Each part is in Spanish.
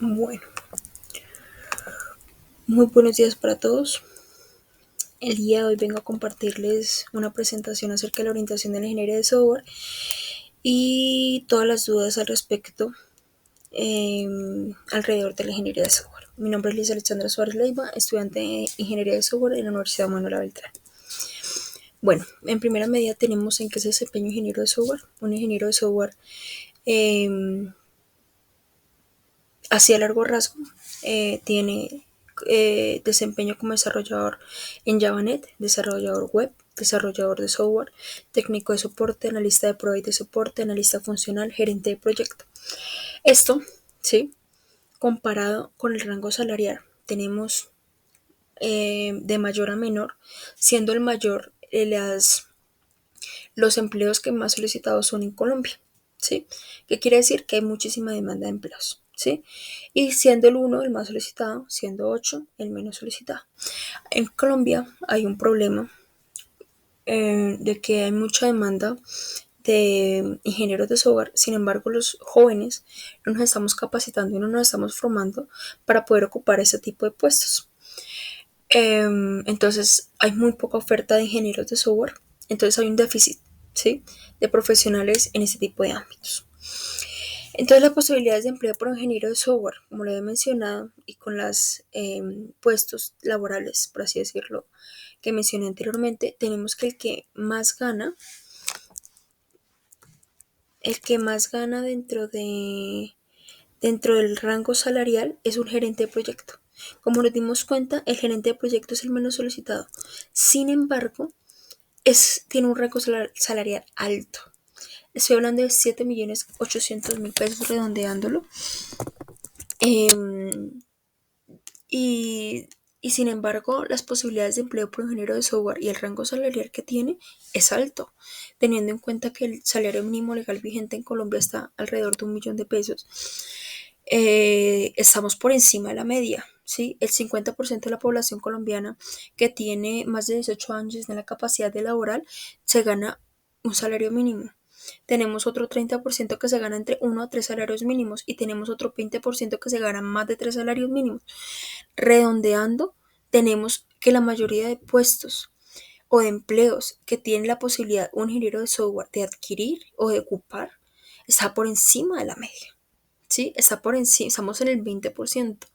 Bueno, muy buenos días para todos. El día de hoy vengo a compartirles una presentación acerca de la orientación de la ingeniería de software y todas las dudas al respecto alrededor de la ingeniería de software. Mi nombre es Liz Alexandra Suárez Leiva, estudiante de ingeniería de software en la Universidad Manuela Beltrán. Bueno, en primera medida tenemos en qué se desempeña un ingeniero de software. Un ingeniero de software, eh, hacia largo rasgo, tiene desempeño como desarrollador en JavaNet, desarrollador web, desarrollador de software, técnico de soporte, analista de prueba y de soporte, analista funcional, gerente de proyecto. Esto, ¿sí? Comparado con el rango salarial, tenemos de mayor a menor, siendo el mayor los empleos que más solicitados son en Colombia, ¿sí? ¿Qué quiere decir? Que hay muchísima demanda de empleos, ¿sí? Y siendo el 1 el más solicitado, siendo 8 el menos solicitado. En Colombia hay un problema de que hay mucha demanda de ingenieros de software, sin embargo los jóvenes no nos estamos capacitando y no nos estamos formando para poder ocupar ese tipo de puestos. Entonces hay muy poca oferta de ingenieros de software, entonces hay un déficit, ¿sí? De profesionales en ese tipo de ámbitos. Entonces las posibilidades de empleo por ingeniero de software, como lo he mencionado, y con los puestos laborales, por así decirlo, que mencioné anteriormente, tenemos que el que más gana dentro del rango salarial es un gerente de proyecto. Como nos dimos cuenta, el gerente de proyecto es el menos solicitado. Sin embargo, tiene un rango salarial alto. Estoy hablando de 7.800.000 pesos redondeándolo. Eh, y, y sin embargo, las posibilidades de empleo por ingeniero de software y el rango salarial que tiene es alto, teniendo en cuenta que el salario mínimo legal vigente en Colombia está alrededor de 1.000.000 de pesos. Estamos por encima de la media, ¿sí? El 50% de la población colombiana que tiene más de 18 años en la capacidad de laboral se gana un salario mínimo. Tenemos otro 30% que se gana entre 1 a 3 salarios mínimos y tenemos otro 20% que se gana más de 3 salarios mínimos. Redondeando, tenemos que la mayoría de puestos o de empleos que tiene la posibilidad un ingeniero de software de adquirir o de ocupar está por encima de la media. ¿Sí? Está por encima, estamos en el 20%.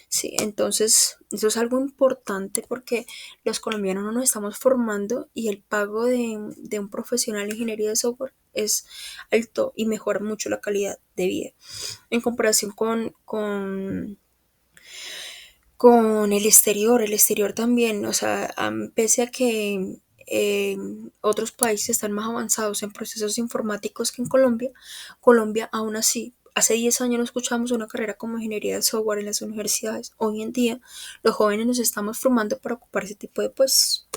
Sí, entonces eso es algo importante porque los colombianos no nos estamos formando y el pago de un profesional de ingeniería de software es alto y mejora mucho la calidad de vida en comparación con el exterior también, o sea, pese a que otros países están más avanzados en procesos informáticos que en Colombia, Colombia aún así, hace 10 años no escuchamos una carrera como ingeniería de software en las universidades. Hoy en día los jóvenes nos estamos formando para ocupar ese tipo de puestos.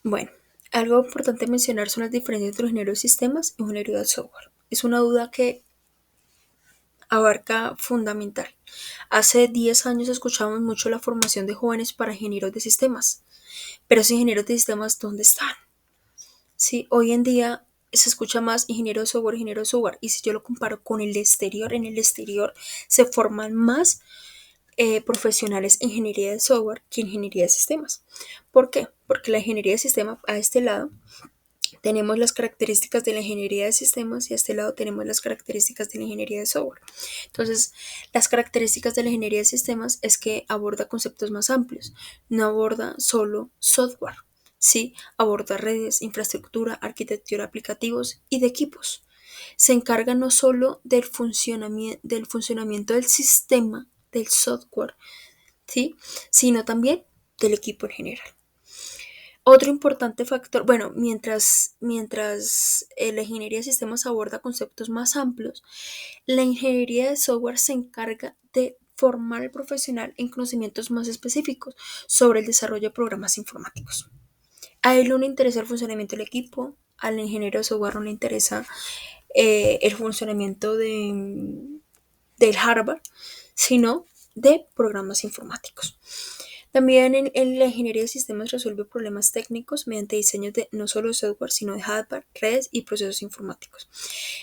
Bueno, algo importante mencionar son las diferencias entre ingeniero de sistemas y ingeniería de software. Es una duda que abarca fundamental. Hace 10 años escuchábamos mucho la formación de jóvenes para ingenieros de sistemas, pero esos ingenieros de sistemas, ¿dónde están? Sí, hoy en día se escucha más ingeniero de software, y si yo lo comparo con el exterior, en el exterior se forman más profesionales en ingeniería de software que en ingeniería de sistemas. ¿Por qué? Porque la ingeniería de sistemas a este lado tenemos las características de la ingeniería de sistemas y a este lado tenemos las características de la ingeniería de software. Entonces, las características de la ingeniería de sistemas es que aborda conceptos más amplios, no aborda solo software, sí, aborda redes, infraestructura, arquitectura, aplicativos y de equipos. Se encarga no solo del funcionamiento del sistema, del software, sí, sino también del equipo en general. Otro importante factor, bueno, mientras la ingeniería de sistemas aborda conceptos más amplios, la ingeniería de software se encarga de formar al profesional en conocimientos más específicos sobre el desarrollo de programas informáticos. A él no le interesa el funcionamiento del equipo, al ingeniero de software no le interesa el funcionamiento del hardware, sino de programas informáticos. También en la ingeniería de sistemas resuelve problemas técnicos mediante diseños de no solo de software, sino de hardware, redes y procesos informáticos.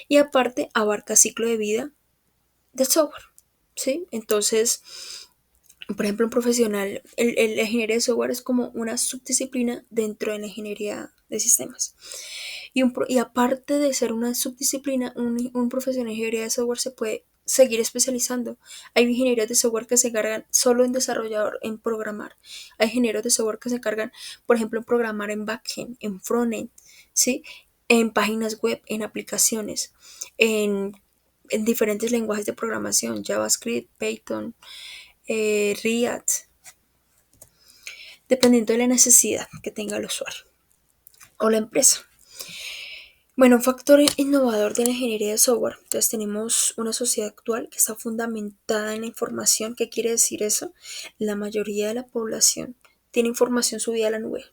Y aparte abarca ciclo de vida de software, ¿sí? Entonces, por ejemplo, un profesional, la ingeniería de software es como una subdisciplina dentro de la ingeniería de sistemas. Y aparte de ser una subdisciplina, un profesional de ingeniería de software se puede seguir especializando. Hay ingenieros de software que se encargan solo en desarrollador, en programar. Hay ingenieros de software que se encargan, por ejemplo, en programar en backend, en frontend, ¿sí? En páginas web, en aplicaciones, en, en diferentes lenguajes de programación, JavaScript, Python, React, dependiendo de la necesidad que tenga el usuario o la empresa. Bueno, un factor innovador de la ingeniería de software. Entonces tenemos una sociedad actual que está fundamentada en la información. ¿Qué quiere decir eso? La mayoría de la población tiene información subida a la nube.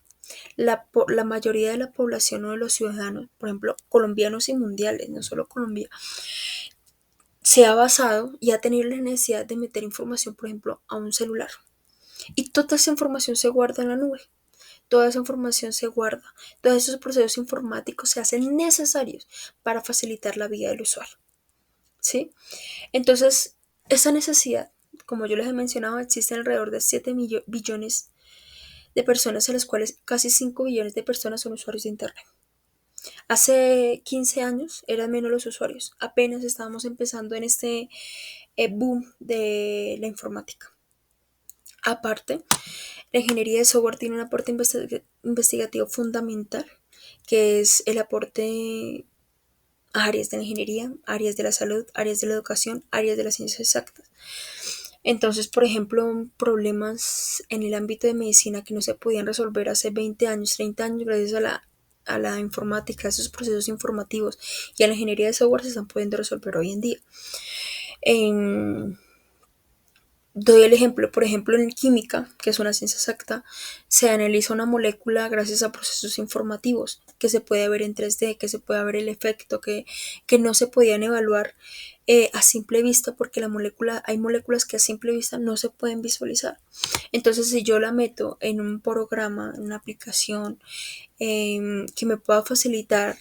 La mayoría de la población o de los ciudadanos, por ejemplo, colombianos y mundiales, no solo Colombia, se ha basado y ha tenido la necesidad de meter información, por ejemplo, a un celular. Y toda esa información se guarda en la nube. Toda esa información se guarda. Todos esos procesos informáticos se hacen necesarios para facilitar la vida del usuario. ¿Sí? Entonces, esa necesidad, como yo les he mencionado, existe alrededor de 7 billones de personas, a las cuales casi 5 billones de personas son usuarios de Internet. Hace 15 años eran menos los usuarios. Apenas estábamos empezando en este boom de la informática. Aparte, la ingeniería de software tiene un aporte investigativo fundamental, que es el aporte a áreas de la ingeniería, áreas de la salud, áreas de la educación, áreas de las ciencias exactas. Entonces, por ejemplo, problemas en el ámbito de medicina que no se podían resolver hace 20 años, 30 años, gracias a la informática, a esos procesos informativos y a la ingeniería de software se están pudiendo resolver hoy en día. En, Doy el ejemplo, por ejemplo, en química, que es una ciencia exacta, se analiza una molécula gracias a procesos informativos, que se puede ver en 3D, que se puede ver el efecto, que no se podían evaluar a simple vista, porque hay moléculas que a simple vista no se pueden visualizar. Entonces, si yo la meto en un programa, en una aplicación, que me pueda facilitar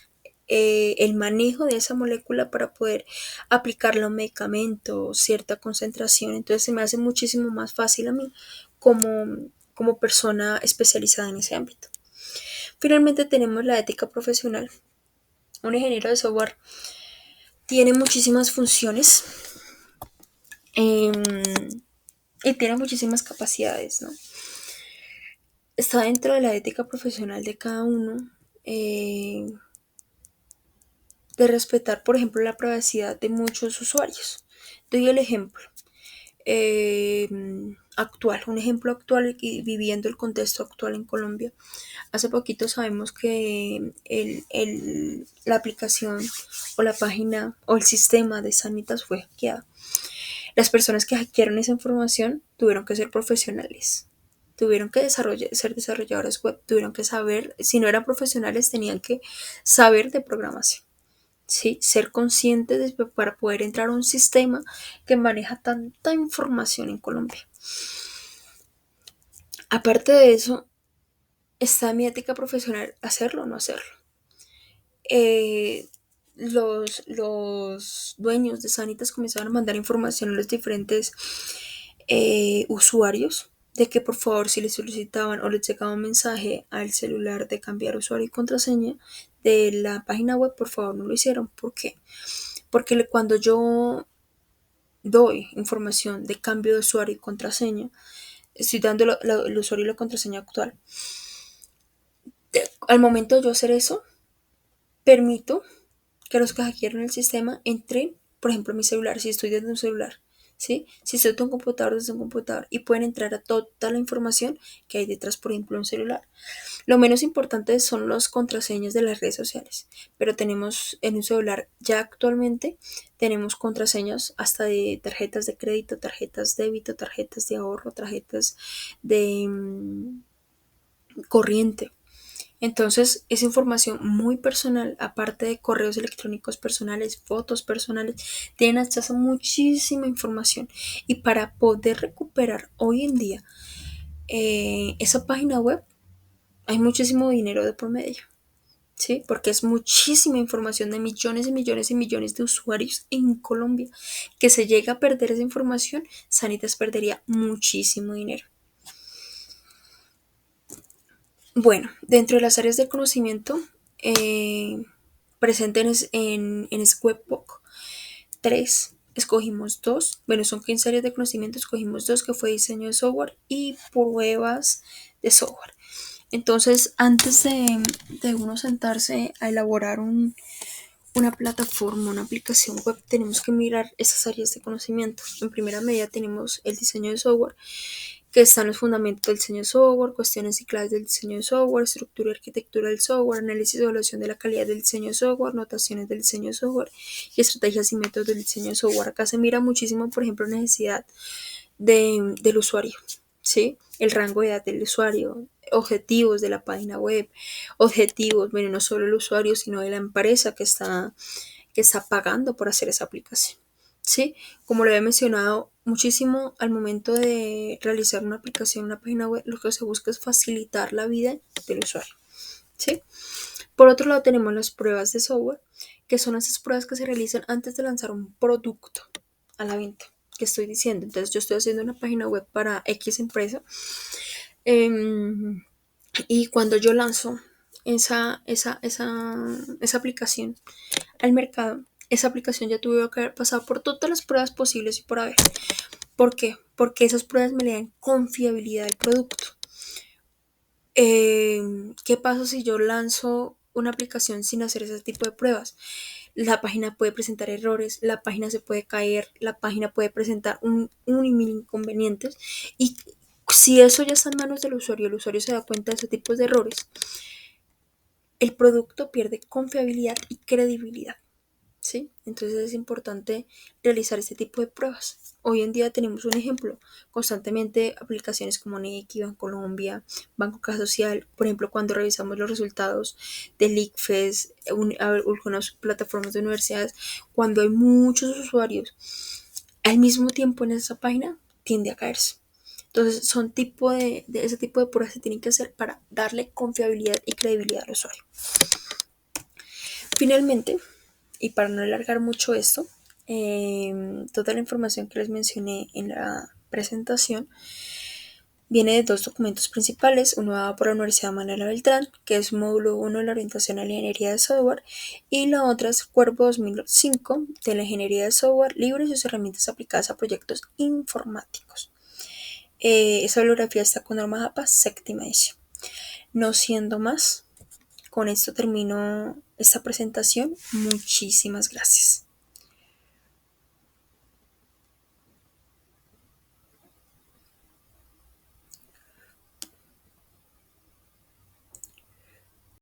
el manejo de esa molécula para poder aplicarla a un medicamento, cierta concentración. Entonces se me hace muchísimo más fácil a mí como persona especializada en ese ámbito. Finalmente tenemos la ética profesional. Un ingeniero de software tiene muchísimas funciones eh, y tiene muchísimas capacidades, ¿no? Está dentro de la ética profesional de cada uno. De respetar, por ejemplo, la privacidad de muchos usuarios. Doy el ejemplo eh, actual, un ejemplo actual y viviendo el contexto actual en Colombia. Hace poquito sabemos que la aplicación o la página o el sistema de Sanitas fue hackeado. Las personas que hackearon esa información tuvieron que ser profesionales. Tuvieron que ser desarrolladores web, tuvieron que saber, si no eran profesionales, tenían que saber de programación. ¿Sí? Ser conscientes para poder entrar a un sistema que maneja tanta información en Colombia. Aparte de eso, está mi ética profesional, hacerlo o no hacerlo. Los dueños de Sanitas comenzaron a mandar información a los diferentes usuarios de que por favor si les solicitaban o les llegaba un mensaje al celular de cambiar usuario y contraseña de la página web, por favor no lo hicieron. ¿Por qué? Porque cuando yo doy información de cambio de usuario y contraseña, estoy dando el usuario y la contraseña actual. Al momento de yo hacer eso, permito que los que hackearon el sistema entren, por ejemplo, a mi celular, si estoy desde un celular, ¿sí? Si estoy desde un computador, desde un computador, y pueden entrar a toda la información que hay detrás, por ejemplo, de un celular. Lo menos importante son las contraseñas de las redes sociales, pero tenemos en un celular ya actualmente, tenemos contraseñas hasta de tarjetas de crédito, tarjetas de débito, tarjetas de ahorro, tarjetas de corriente. Entonces, es información muy personal, aparte de correos electrónicos personales, fotos personales, tienen acceso a muchísima información. Y para poder recuperar hoy en día esa página web, hay muchísimo dinero de por medio. ¿sí? Porque es muchísima información de millones y millones y millones de usuarios en Colombia. Que se llega a perder esa información, Sanitas perdería muchísimo dinero. Bueno, dentro de las áreas de conocimiento presentes en ese webbook, tres, escogimos dos, bueno, son 15 áreas de conocimiento, escogimos dos, que fue diseño de software y pruebas de software. Entonces, antes de uno sentarse a elaborar una plataforma, una aplicación web, tenemos que mirar esas áreas de conocimiento. En primera medida tenemos el diseño de software, que están los fundamentos del diseño de software, cuestiones y claves del diseño de software, estructura y arquitectura del software, análisis y evaluación de la calidad del diseño de software, notaciones del diseño de software y estrategias y métodos del diseño de software. Acá se mira muchísimo, por ejemplo, necesidad del usuario, ¿sí? El rango de edad del usuario, objetivos de la página web, objetivos, bueno, no solo el usuario, sino de la empresa que está pagando por hacer esa aplicación, ¿sí? Como lo he mencionado muchísimo, al momento de realizar una aplicación, una página web, lo que se busca es facilitar la vida del usuario, ¿sí? Por otro lado, tenemos las pruebas de software, que son esas pruebas que se realizan antes de lanzar un producto a la venta. Que estoy diciendo? Entonces, yo estoy haciendo una página web para X empresa, y cuando yo lanzo esa aplicación al mercado, esa aplicación ya tuvo que haber pasado por todas las pruebas posibles y por haber. ¿Por qué? Porque esas pruebas me le dan confiabilidad al producto. ¿Qué pasa si yo lanzo una aplicación sin hacer ese tipo de pruebas? La página puede presentar errores, la página se puede caer, la página puede presentar un y mil inconvenientes. Y si eso ya está en manos del usuario, el usuario se da cuenta de ese tipo de errores, el producto pierde confiabilidad y credibilidad. ¿Sí? Entonces es importante realizar este tipo de pruebas. Hoy en día tenemos un ejemplo, constantemente aplicaciones como Nequi, Bancolombia, Banco Caja Social, por ejemplo, cuando revisamos los resultados del ICFES, algunas plataformas de universidades, cuando hay muchos usuarios al mismo tiempo en esa página, tiende a caerse. Entonces son ese tipo de pruebas se tienen que hacer para darle confiabilidad y credibilidad al usuario. Finalmente, y para no alargar mucho esto, toda la información que les mencioné en la presentación viene de dos documentos principales, uno dado por la Universidad Manuela Beltrán, que es módulo 1 de la orientación a la ingeniería de software, y la otra es Cuervo 2005 de la ingeniería de software libre y sus herramientas aplicadas a proyectos informáticos. Esa bibliografía está con norma APA séptima edición. No siendo más, con esto termino esta presentación. Muchísimas gracias.